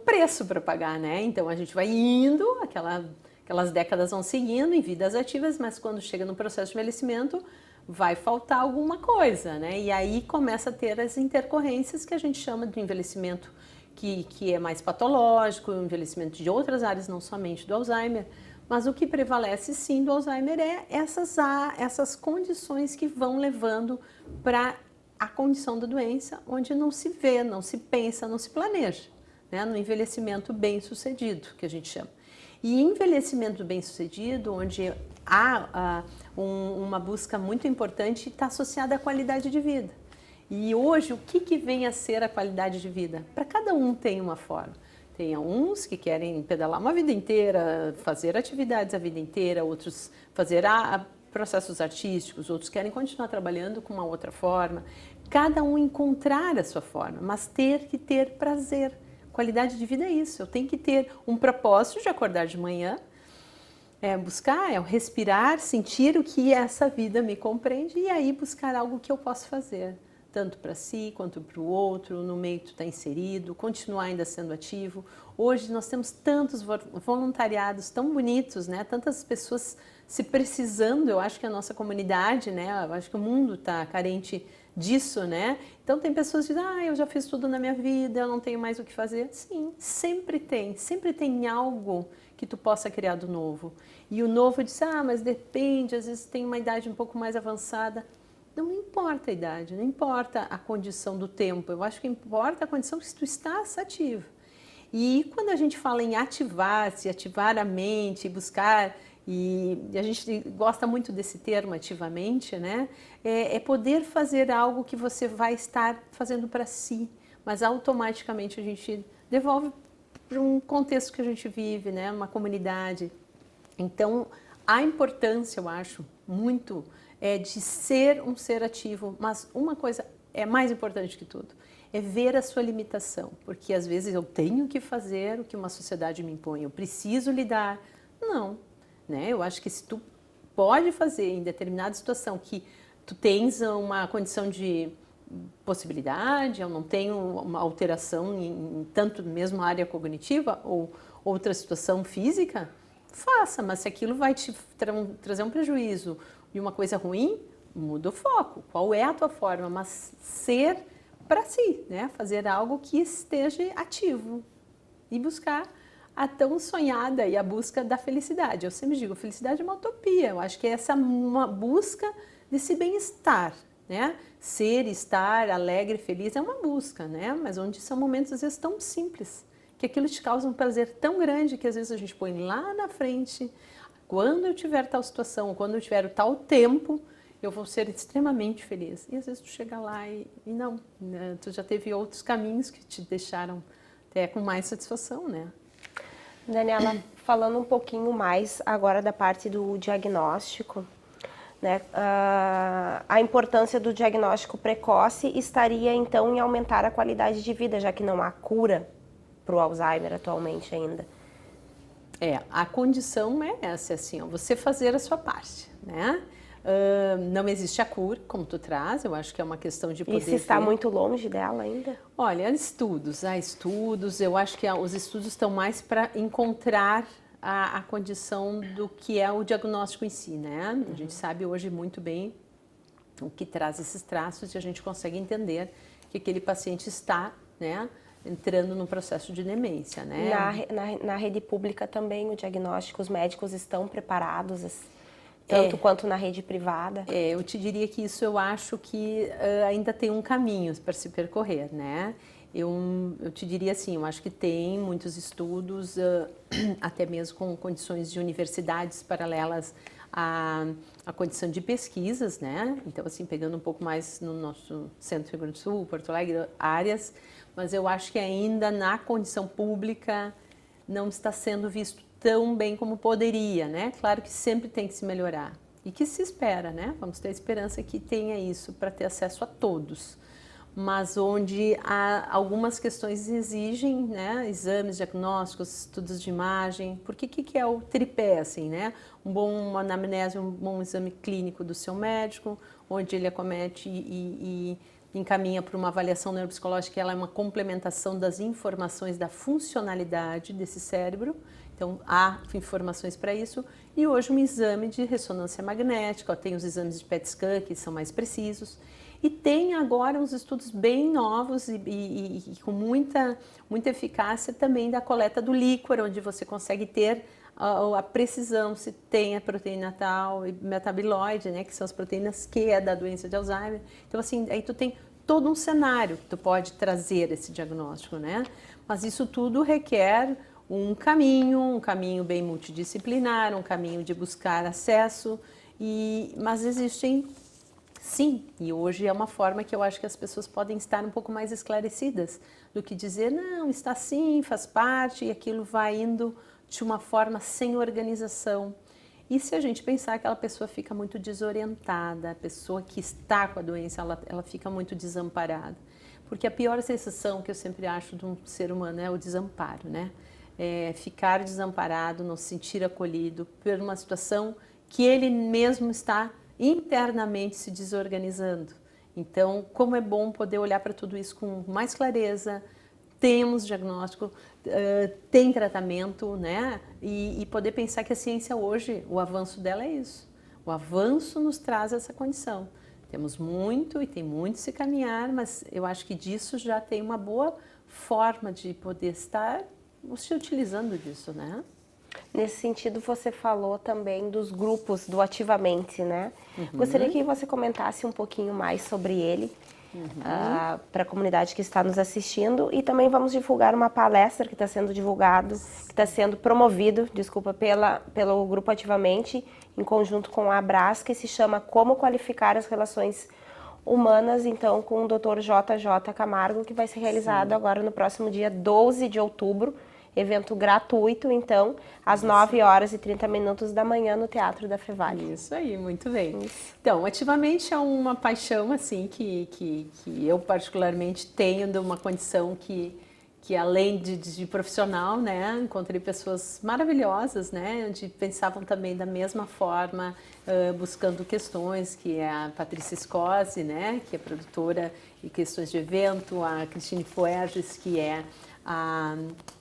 preço para pagar, né? Então a gente vai indo, aquelas décadas vão seguindo em vidas ativas, mas quando chega no processo de envelhecimento, vai faltar alguma coisa, né? E aí começa a ter as intercorrências que a gente chama de envelhecimento que é mais patológico, o envelhecimento de outras áreas, não somente do Alzheimer, mas o que prevalece sim do Alzheimer é essas condições que vão levando para a condição da doença, onde não se vê, não se pensa, não se planeja, né? No envelhecimento bem-sucedido, que a gente chama. E envelhecimento bem-sucedido, onde há uma busca muito importante, está associada à qualidade de vida. E hoje, o que vem a ser a qualidade de vida? Para cada um tem uma forma. Tem uns que querem pedalar uma vida inteira, fazer atividades a vida inteira, outros fazer processos artísticos, outros querem continuar trabalhando com uma outra forma. Cada um encontrar a sua forma, mas ter que ter prazer. Qualidade de vida é isso, eu tenho que ter um propósito de acordar de manhã, buscar, respirar, sentir o que essa vida me compreende e aí buscar algo que eu possa fazer, tanto para si quanto para o outro, no meio que tu está inserido, continuar ainda sendo ativo. Hoje nós temos tantos voluntariados tão bonitos, né? Tantas pessoas se precisando, eu acho que a nossa comunidade, né? Eu acho que o mundo está carente disso, né? Então tem pessoas que dizem, eu já fiz tudo na minha vida, eu não tenho mais o que fazer. Sim, sempre tem algo que tu possa criar do novo. E o novo diz, mas depende, às vezes tem uma idade um pouco mais avançada. Não importa a idade, não importa a condição do tempo, eu acho que importa a condição que tu estás ativo. E quando a gente fala em ativar-se, ativar a mente, buscar, e a gente gosta muito desse termo ativamente, né? É poder fazer algo que você vai estar fazendo para si, mas automaticamente a gente devolve para um contexto que a gente vive, né? Uma comunidade. Então, a importância, eu acho, muito de ser um ser ativo, mas uma coisa é mais importante que tudo, é ver a sua limitação, porque às vezes eu tenho que fazer o que uma sociedade me impõe, eu preciso lidar. Não, né? Eu acho que se tu pode fazer em determinada situação que tu tens uma condição de possibilidade, eu não tenho uma alteração em tanto mesmo a área cognitiva ou outra situação física, faça, mas se aquilo vai te trazer um prejuízo e uma coisa ruim, muda o foco. Qual é a tua forma? Mas ser para si, né? Fazer algo que esteja ativo e buscar a tão sonhada e a busca da felicidade. Eu sempre digo, felicidade é uma utopia. Eu acho que essa é uma busca desse bem-estar, né? Ser, estar alegre, feliz é uma busca, né? Mas onde são momentos às vezes tão simples, que aquilo te causa um prazer tão grande que às vezes a gente põe lá na frente. Quando eu tiver tal situação, quando eu tiver tal tempo, eu vou ser extremamente feliz. E às vezes tu chega lá e não, né? Tu já teve outros caminhos que te deixaram até com mais satisfação, né? Daniela, falando um pouquinho mais agora da parte do diagnóstico, né? A importância do diagnóstico precoce estaria então em aumentar a qualidade de vida, já que não há cura para o Alzheimer atualmente ainda. A condição é essa, assim, você fazer a sua parte, né? Não existe a cura, como tu traz, eu acho que é uma questão de poder... E se está muito longe dela ainda? Olha, há estudos, eu acho que os estudos estão mais para encontrar a condição do que é o diagnóstico em si, né? A gente sabe hoje muito bem o que traz esses traços e a gente consegue entender que aquele paciente está, né, entrando no processo de demência, né? Na rede pública também o diagnóstico, os médicos estão preparados, tanto quanto na rede privada? Eu te diria que isso eu acho que ainda tem um caminho para se percorrer, né? Eu te diria assim, eu acho que tem muitos estudos, até mesmo com condições de universidades paralelas à condição de pesquisas, né? Então, assim, pegando um pouco mais no nosso Centro do Rio Grande do Sul, Porto Alegre, áreas, mas eu acho que ainda na condição pública não está sendo visto tão bem como poderia, né? Claro que sempre tem que se melhorar e que se espera, né? Vamos ter esperança que tenha isso para ter acesso a todos, mas onde algumas questões exigem, né, exames diagnósticos, estudos de imagem, porque que é o tripé, assim, né? Uma anamnese, um bom exame clínico do seu médico, onde ele acomete e encaminha para uma avaliação neuropsicológica, que ela é uma complementação das informações da funcionalidade desse cérebro. Então, há informações para isso. E hoje um exame de ressonância magnética, tem os exames de PET scan, que são mais precisos. E tem agora uns estudos bem novos e com muita eficácia também da coleta do líquor, onde você consegue ter a precisão se tem a proteína tal e metabiloide, né, que são as proteínas que é da doença de Alzheimer. Então, assim, aí tu tem todo um cenário que tu pode trazer esse diagnóstico, né? Mas isso tudo requer um caminho bem multidisciplinar, um caminho de buscar acesso, mas existem, sim, e hoje é uma forma que eu acho que as pessoas podem estar um pouco mais esclarecidas do que dizer, não, está sim, faz parte, e aquilo vai indo de uma forma sem organização. E se a gente pensar que aquela pessoa fica muito desorientada, a pessoa que está com a doença, ela fica muito desamparada. Porque a pior sensação que eu sempre acho de um ser humano é o desamparo, né? É ficar desamparado, não se sentir acolhido por uma situação que ele mesmo está internamente se desorganizando. Então, como é bom poder olhar para tudo isso com mais clareza, temos diagnóstico, tem tratamento, né? E poder pensar que a ciência hoje, o avanço dela é isso. O avanço nos traz essa condição. Temos muito e tem muito se caminhar, mas eu acho que disso já tem uma boa forma de poder estar se utilizando disso, né? Nesse sentido, você falou também dos grupos do Ativamente, né? Gostaria que você comentasse um pouquinho mais sobre ele, para a comunidade que está nos assistindo, e também vamos divulgar uma palestra que está sendo promovido, pelo Grupo Ativamente, em conjunto com a Abras, que se chama Como Qualificar as Relações Humanas, então com o Dr. JJ Camargo, que vai ser realizado agora no próximo dia 12 de outubro, evento gratuito, então, às 9h30 da manhã no Teatro da Fevale. Isso aí, muito bem. Isso. Então, Ativamente é uma paixão, assim, que eu particularmente tenho, de uma condição que além de profissional, né, encontrei pessoas maravilhosas, né, onde pensavam também da mesma forma, buscando questões, que é a Patrícia Scosi, né, que é produtora em questões de evento, a Cristine Fuerges, que é a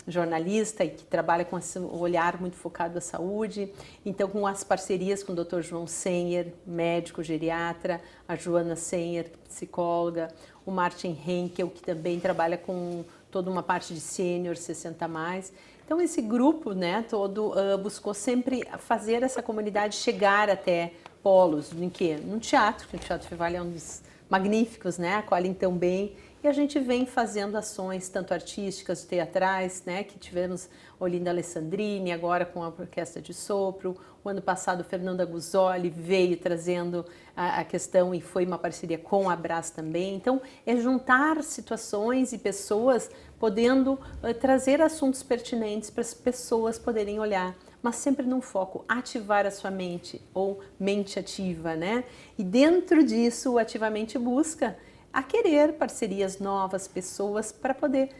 jornalista e que trabalha com esse olhar muito focado à saúde. Então, com as parcerias com o Dr. João Senher, médico geriatra, a Joana Senher, psicóloga, o Martin Henkel, que também trabalha com toda uma parte de sênior, 60+. Então, esse grupo, né, todo buscou sempre fazer essa comunidade chegar até polos, em quê? No teatro, que o Teatro Fevale é um dos magníficos, né, acolhem tão bem. E a gente vem fazendo ações, tanto artísticas, teatrais, né, que tivemos Olinda Alessandrini, agora com a Orquestra de Sopro. O ano passado, Fernanda Guzoli veio trazendo a questão e foi uma parceria com a Abras também. Então, é juntar situações e pessoas podendo trazer assuntos pertinentes para as pessoas poderem olhar, mas sempre num foco, ativar a sua mente, ou mente ativa, né? E dentro disso, o Ativamente busca a querer parcerias novas, pessoas, para poder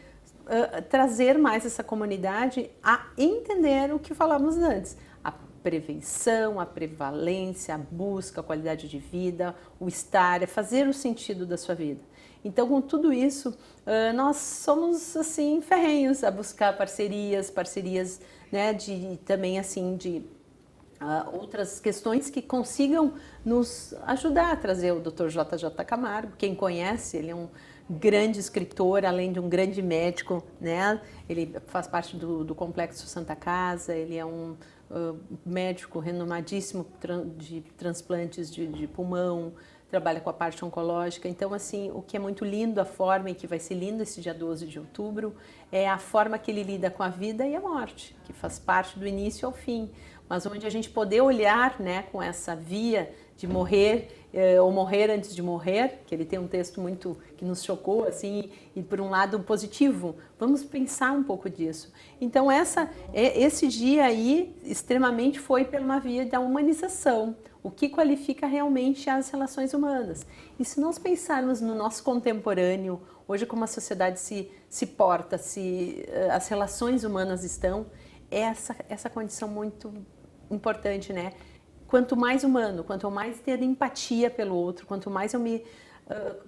trazer mais essa comunidade a entender o que falamos antes. A prevenção, a prevalência, a busca, a qualidade de vida, o estar, é fazer o sentido da sua vida. Então, com tudo isso, nós somos, assim, ferrenhos a buscar parcerias, né, também, assim, de outras questões que consigam nos ajudar a trazer o Dr. JJ Camargo. Quem conhece, ele é um grande escritor, além de um grande médico, né? Ele faz parte do Complexo Santa Casa, ele é um médico renomadíssimo de transplantes de pulmão, trabalha com a parte oncológica. Então, assim, o que é muito lindo, a forma em que vai ser lindo esse dia 12 de outubro, é a forma que ele lida com a vida e a morte, que faz parte do início ao fim, mas onde a gente poder olhar, né, com essa via de morrer, ou morrer antes de morrer, que ele tem um texto muito que nos chocou, assim, e por um lado positivo, vamos pensar um pouco disso. Então, esse dia aí, extremamente foi por uma via da humanização, o que qualifica realmente as relações humanas. E se nós pensarmos no nosso contemporâneo, hoje como a sociedade se porta, as relações humanas estão, essa condição muito importante, né? Quanto mais humano, quanto mais ter empatia pelo outro, quanto mais eu me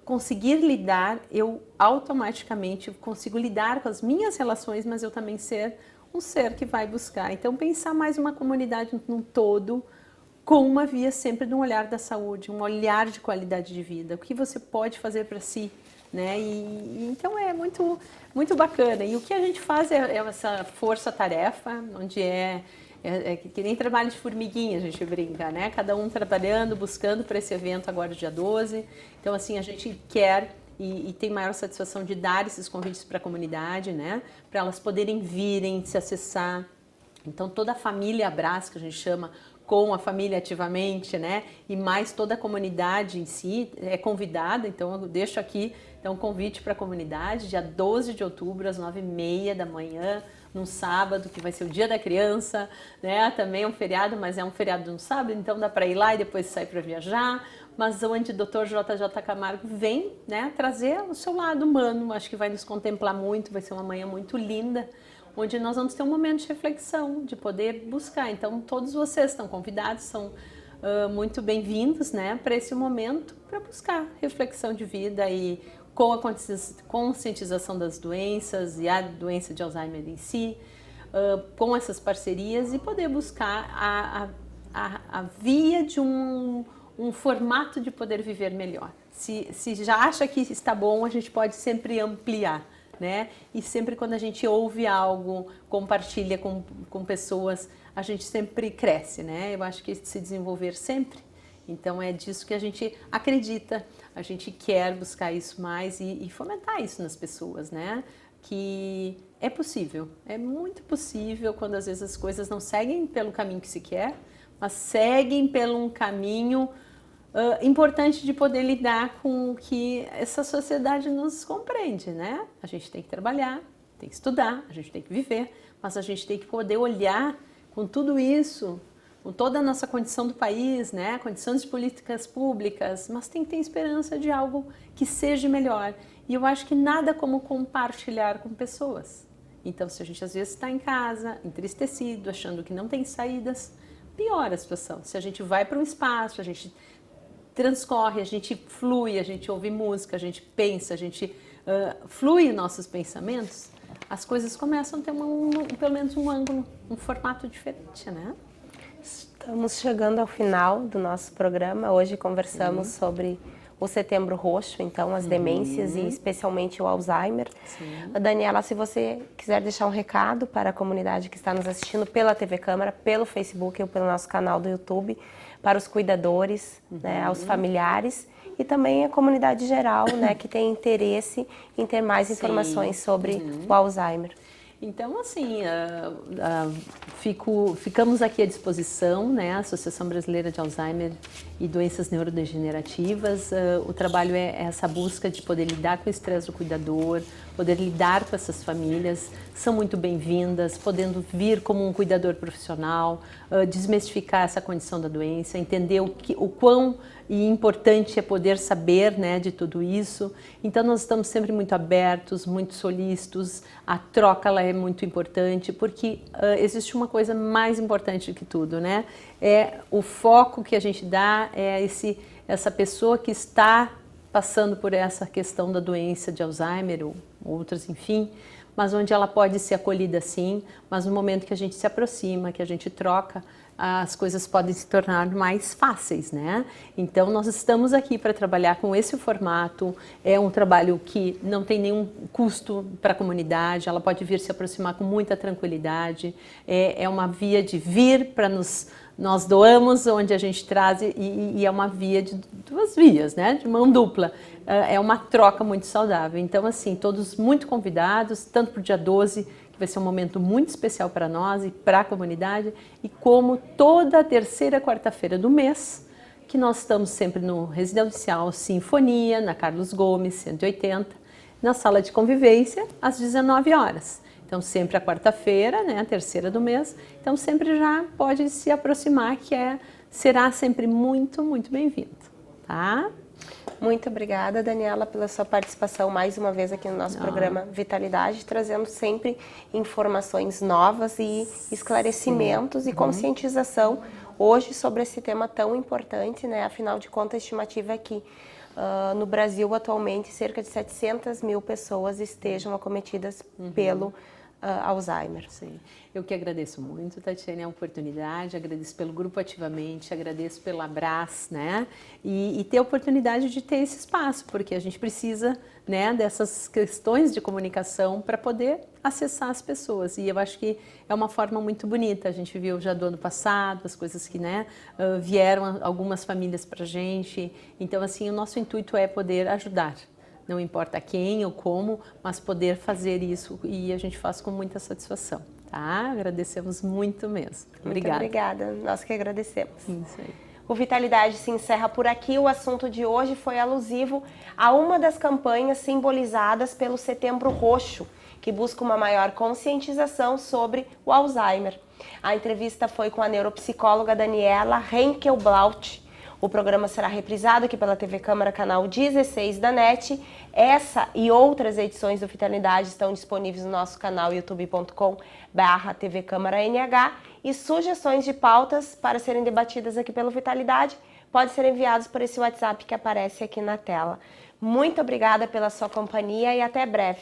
conseguir lidar, eu automaticamente consigo lidar com as minhas relações, mas eu também ser um ser que vai buscar. Então, pensar mais uma comunidade num todo, com uma via sempre de um olhar da saúde, um olhar de qualidade de vida. O que você pode fazer para si, né? Então, é muito, muito bacana. E o que a gente faz é essa força-tarefa, onde é que nem trabalho de formiguinha, a gente brinca, né? Cada um trabalhando, buscando para esse evento agora, dia 12. Então, assim, a gente quer e tem maior satisfação de dar esses convites para a comunidade, né? Para elas poderem virem, se acessar. Então, toda a família Abraça, que a gente chama, com a família ativamente, né? E mais toda a comunidade em si é convidada. Então, eu deixo aqui um convite para a comunidade, dia 12 de outubro, às 9h30 da manhã, num sábado, que vai ser o Dia da Criança, né? Também é um feriado, mas é um feriado no sábado, então dá para ir lá e depois sair para viajar. Mas onde o Dr. JJ Camargo vem, né, trazer o seu lado humano, acho que vai nos contemplar muito, vai ser uma manhã muito linda, onde nós vamos ter um momento de reflexão, de poder buscar. Então, todos vocês estão convidados, são muito bem-vindos, né, para esse momento, para buscar reflexão de vida e com a conscientização das doenças e a doença de Alzheimer em si, com essas parcerias e poder buscar a via de um formato de poder viver melhor. Se já acha que está bom, a gente pode sempre ampliar, né? E sempre quando a gente ouve algo, compartilha com pessoas, a gente sempre cresce, né? Eu acho que se desenvolver sempre. Então é disso que a gente acredita, a gente quer buscar isso mais e fomentar isso nas pessoas, né? Que é possível, é muito possível quando às vezes as coisas não seguem pelo caminho que se quer, mas seguem pelo um caminho importante de poder lidar com o que essa sociedade nos compreende, né? A gente tem que trabalhar, tem que estudar, a gente tem que viver, mas a gente tem que poder olhar com tudo isso, com toda a nossa condição do país, né? Condições de políticas públicas, mas tem que ter esperança de algo que seja melhor. E eu acho que nada como compartilhar com pessoas. Então, se a gente às vezes está em casa, entristecido, achando que não tem saídas, piora a situação. Se a gente vai para um espaço, a gente transcorre, a gente flui, a gente ouve música, a gente pensa, a gente flui nossos pensamentos, as coisas começam a ter pelo menos um ângulo, um formato diferente, né? Estamos chegando ao final do nosso programa. Hoje conversamos sobre o Setembro Roxo, então as demências e especialmente o Alzheimer. Daniela, se você quiser deixar um recado para a comunidade que está nos assistindo pela TV Câmara, pelo Facebook ou pelo nosso canal do YouTube, para os cuidadores, né, aos familiares e também a comunidade geral, né, que tem interesse em ter mais informações sobre o Alzheimer. Então, assim, ficamos aqui à disposição, né, a Associação Brasileira de Alzheimer e Doenças Neurodegenerativas. O trabalho é essa busca de poder lidar com o estresse do cuidador, poder lidar com essas famílias, são muito bem-vindas, podendo vir como um cuidador profissional, desmistificar essa condição da doença, entender o quão importante é poder saber, né, de tudo isso. Então nós estamos sempre muito abertos, muito solícitos, a troca ela é muito importante, porque existe uma coisa mais importante do que tudo, né? É o foco que a gente dá, essa pessoa que está passando por essa questão da doença de Alzheimer ou outras, enfim, mas onde ela pode ser acolhida sim, mas no momento que a gente se aproxima, que a gente troca, as coisas podem se tornar mais fáceis, né? Então, nós estamos aqui para trabalhar com esse formato, é um trabalho que não tem nenhum custo para a comunidade, ela pode vir se aproximar com muita tranquilidade, é uma via de vir para nós doamos onde a gente traz e é uma via de duas vias, né? De mão dupla. É uma troca muito saudável. Então, assim, todos muito convidados, tanto para o dia 12, que vai ser um momento muito especial para nós e para a comunidade, e como toda a terceira quarta-feira do mês, que nós estamos sempre no Residencial Sinfonia, na Carlos Gomes, 180, na sala de convivência, às 19 horas. Então, sempre a quarta-feira, né, a terceira do mês. Então, sempre já pode se aproximar, que será sempre muito, muito bem-vindo, tá? Muito obrigada, Daniela, pela sua participação mais uma vez aqui no nosso programa Vitalidade, trazendo sempre informações novas e esclarecimentos e conscientização hoje sobre esse tema tão importante, né? Afinal de contas, a estimativa é que no Brasil, atualmente, cerca de 700 mil pessoas estejam acometidas pelo Alzheimer. Sim, eu que agradeço muito, Tatiane, a oportunidade, agradeço pelo Grupo Ativamente, agradeço pela Abras, né, e ter a oportunidade de ter esse espaço, porque a gente precisa, né, dessas questões de comunicação para poder acessar as pessoas, e eu acho que é uma forma muito bonita. A gente viu já do ano passado as coisas que, né, vieram algumas famílias para a gente, então assim, o nosso intuito é poder ajudar. Não importa quem ou como, mas poder fazer isso, e a gente faz com muita satisfação, tá? Agradecemos muito mesmo. Obrigada. Muito obrigada, nós que agradecemos. Isso aí. O Vitalidade se encerra por aqui. O assunto de hoje foi alusivo a uma das campanhas simbolizadas pelo Setembro Roxo, que busca uma maior conscientização sobre o Alzheimer. A entrevista foi com a neuropsicóloga Daniela Henkel-Blaut. O programa será reprisado aqui pela TV Câmara, canal 16 da NET. Essa e outras edições do Vitalidade estão disponíveis no nosso canal youtube.com/TV Câmara NH. E sugestões de pautas para serem debatidas aqui pelo Vitalidade podem ser enviados por esse WhatsApp que aparece aqui na tela. Muito obrigada pela sua companhia e até breve.